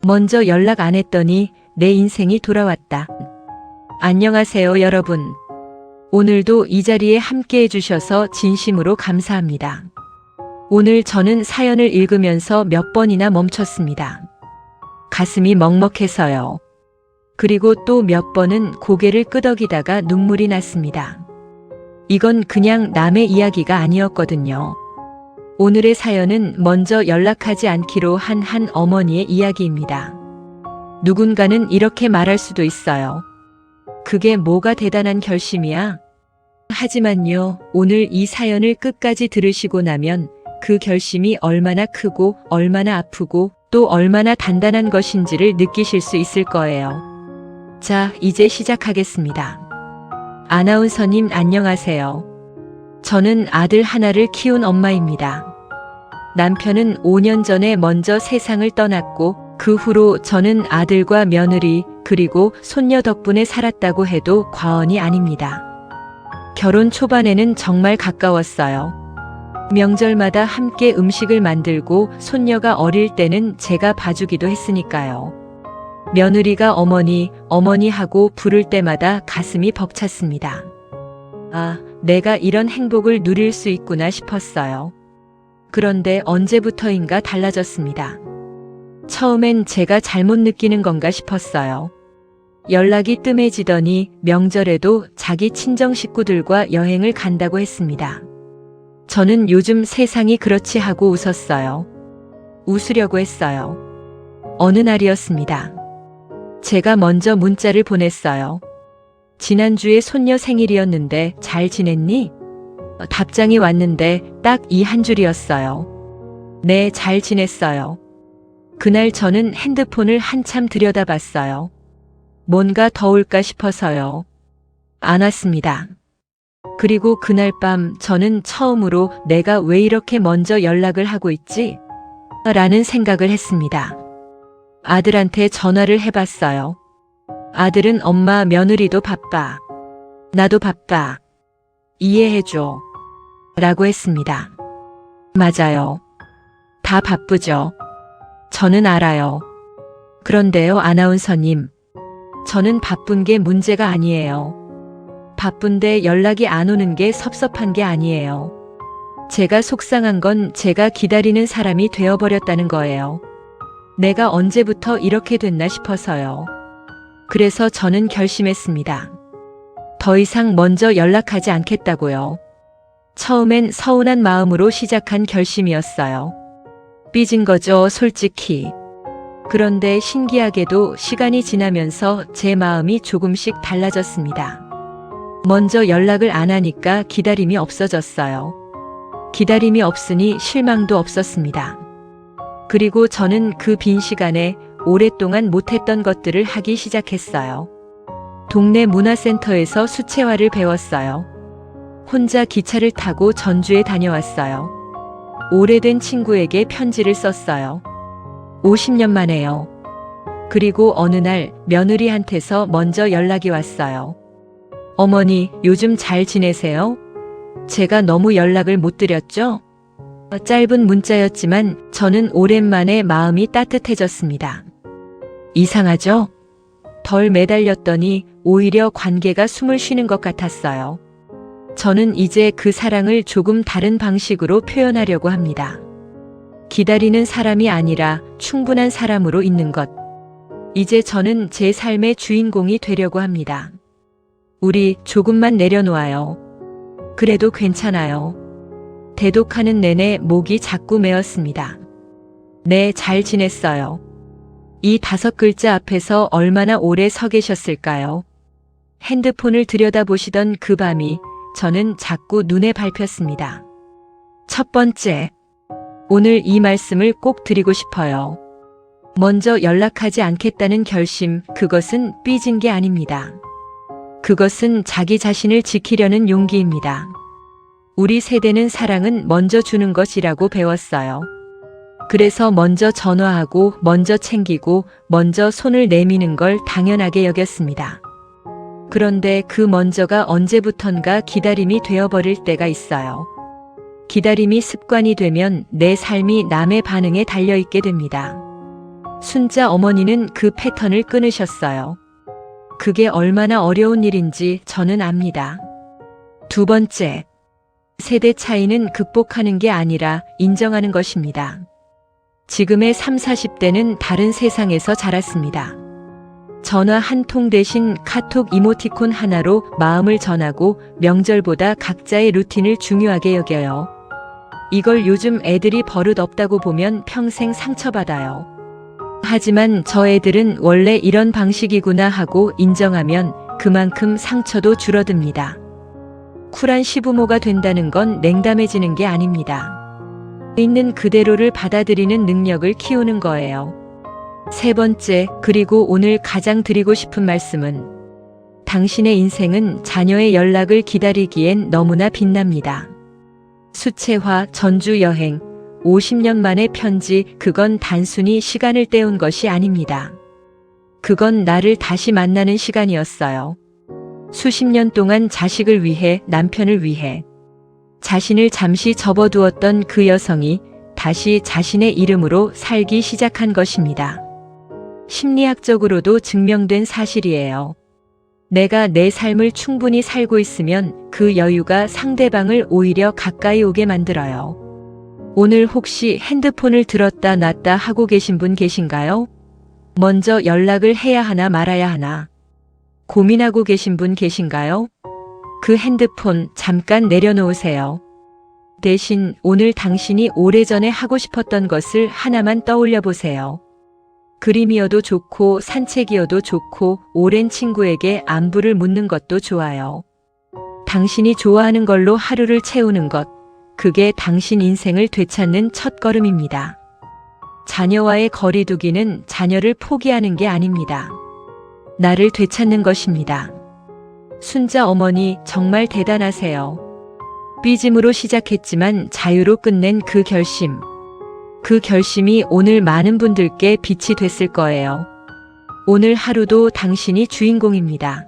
먼저 연락 안 했더니 내 인생이 돌아왔다. 안녕하세요, 여러분. 오늘도 이 자리에 함께 해주셔서 진심으로 감사합니다. 오늘 저는 사연을 읽으면서 몇 번이나 멈췄습니다. 가슴이 먹먹해서요. 그리고 또 몇 번은 고개를 끄덕이다가 눈물이 났습니다. 이건 그냥 남의 이야기가 아니었거든요. 오늘의 사연은 먼저 연락하지 않기로 한 어머니의 이야기입니다. 누군가는 이렇게 말할 수도 있어요. 그게 뭐가 대단한 결심이야? 하지만요, 오늘 이 사연을 끝까지 들으시고 나면 그 결심이 얼마나 크고 얼마나 아프고 또 얼마나 단단한 것인지를 느끼실 수 있을 거예요. 자, 이제 시작하겠습니다. 아나운서님 안녕하세요. 저는 아들 하나를 키운 엄마입니다. 남편은 5년 전에 먼저 세상을 떠났고 그 후로 저는 아들과 며느리 그리고 손녀 덕분에 살았다고 해도 과언이 아닙니다. 결혼 초반에는 정말 가까웠어요. 명절마다 함께 음식을 만들고 손녀가 어릴 때는 제가 봐주기도 했으니까요. 며느리가 어머니, 어머니 하고 부를 때마다 가슴이 벅찼습니다. 아, 내가 이런 행복을 누릴 수 있구나 싶었어요. 그런데 언제부터인가 달라졌습니다. 처음엔 제가 잘못 느끼는 건가 싶었어요. 연락이 뜸해지더니 명절에도 자기 친정 식구들과 여행을 간다고 했습니다. 저는 요즘 세상이 그렇지 하고 웃었어요. 웃으려고 했어요. 어느 날이었습니다. 제가 먼저 문자를 보냈어요. 지난주에 손녀 생일이었는데 잘 지냈니? 답장이 왔는데 딱 이 한 줄이었어요. 네, 잘 지냈어요. 그날 저는 핸드폰을 한참 들여다봤어요. 뭔가 더 올까 싶어서요. 안 왔습니다. 그리고 그날 밤 저는 처음으로 내가 왜 이렇게 먼저 연락을 하고 있지? 라는 생각을 했습니다. 아들한테 전화를 해봤어요. 아들은 엄마 며느리도 바빠. 나도 바빠. 이해해줘. 라고 했습니다. 맞아요. 다 바쁘죠. 저는 알아요. 그런데요, 아나운서님. 저는 바쁜 게 문제가 아니에요. 바쁜데 연락이 안 오는 게 섭섭한 게 아니에요. 제가 속상한 건 제가 기다리는 사람이 되어버렸다는 거예요. 내가 언제부터 이렇게 됐나 싶어서요. 그래서 저는 결심했습니다. 더 이상 먼저 연락하지 않겠다고요. 처음엔 서운한 마음으로 시작한 결심이었어요. 삐진 거죠, 솔직히. 그런데 신기하게도 시간이 지나면서 제 마음이 조금씩 달라졌습니다. 먼저 연락을 안 하니까 기다림이 없어졌어요. 기다림이 없으니 실망도 없었습니다. 그리고 저는 그 빈 시간에 오랫동안 못했던 것들을 하기 시작했어요. 동네 문화센터에서 수채화를 배웠어요. 혼자 기차를 타고 전주에 다녀왔어요. 오래된 친구에게 편지를 썼어요. 50년 만에요. 그리고 어느 날 며느리한테서 먼저 연락이 왔어요. 어머니, 요즘 잘 지내세요? 제가 너무 연락을 못 드렸죠? 짧은 문자였지만 저는 오랜만에 마음이 따뜻해졌습니다. 이상하죠? 덜 매달렸더니 오히려 관계가 숨을 쉬는 것 같았어요. 저는 이제 그 사랑을 조금 다른 방식으로 표현하려고 합니다. 기다리는 사람이 아니라 충분한 사람으로 있는 것. 이제 저는 제 삶의 주인공이 되려고 합니다. 우리 조금만 내려놓아요. 그래도 괜찮아요. 대독하는 내내 목이 자꾸 메었습니다. 네, 잘 지냈어요. 이 5글자 앞에서 얼마나 오래 서 계셨을까요? 핸드폰을 들여다보시던 그 밤이 저는 자꾸 눈에 밟혔습니다. 첫 번째, 오늘 이 말씀을 꼭 드리고 싶어요. 먼저 연락하지 않겠다는 결심, 그것은 삐진 게 아닙니다. 그것은 자기 자신을 지키려는 용기입니다. 우리 세대는 사랑은 먼저 주는 것이라고 배웠어요. 그래서 먼저 전화하고, 먼저 챙기고, 먼저 손을 내미는 걸 당연하게 여겼습니다. 그런데 그 먼저가 언제부턴가 기다림이 되어버릴 때가 있어요. 기다림이 습관이 되면 내 삶이 남의 반응에 달려있게 됩니다. 순자 어머니는 그 패턴을 끊으셨어요. 그게 얼마나 어려운 일인지 저는 압니다. 두 번째, 세대 차이는 극복하는 게 아니라 인정하는 것입니다. 지금의 30, 40대는 다른 세상에서 자랐습니다. 전화 한 통 대신 카톡 이모티콘 하나로 마음을 전하고 명절보다 각자의 루틴을 중요하게 여겨요. 이걸 요즘 애들이 버릇 없다고 보면 평생 상처받아요. 하지만 저 애들은 원래 이런 방식이구나 하고 인정하면 그만큼 상처도 줄어듭니다. 쿨한 시부모가 된다는 건 냉담해지는 게 아닙니다. 있는 그대로를 받아들이는 능력을 키우는 거예요. 세 번째, 그리고 오늘 가장 드리고 싶은 말씀은 당신의 인생은 자녀의 연락을 기다리기엔 너무나 빛납니다. 수채화, 전주 여행, 50년 만의 편지, 그건 단순히 시간을 때운 것이 아닙니다. 그건 나를 다시 만나는 시간이었어요. 수십 년 동안 자식을 위해, 남편을 위해, 자신을 잠시 접어두었던 그 여성이 다시 자신의 이름으로 살기 시작한 것입니다. 심리학적으로도 증명된 사실이에요. 내가 내 삶을 충분히 살고 있으면 그 여유가 상대방을 오히려 가까이 오게 만들어요. 오늘 혹시 핸드폰을 들었다 놨다 하고 계신 분 계신가요? 먼저 연락을 해야 하나 말아야 하나 고민하고 계신 분 계신가요? 그 핸드폰 잠깐 내려놓으세요. 대신 오늘 당신이 오래전에 하고 싶었던 것을 하나만 떠올려 보세요. 그림이어도 좋고 산책이어도 좋고 오랜 친구에게 안부를 묻는 것도 좋아요. 당신이 좋아하는 걸로 하루를 채우는 것, 그게 당신 인생을 되찾는 첫걸음입니다. 자녀와의 거리두기는 자녀를 포기하는 게 아닙니다. 나를 되찾는 것입니다. 순자 어머니 정말 대단하세요. 삐짐으로 시작했지만 자유로 끝낸 그 결심. 그 결심이 오늘 많은 분들께 빛이 됐을 거예요. 오늘 하루도 당신이 주인공입니다.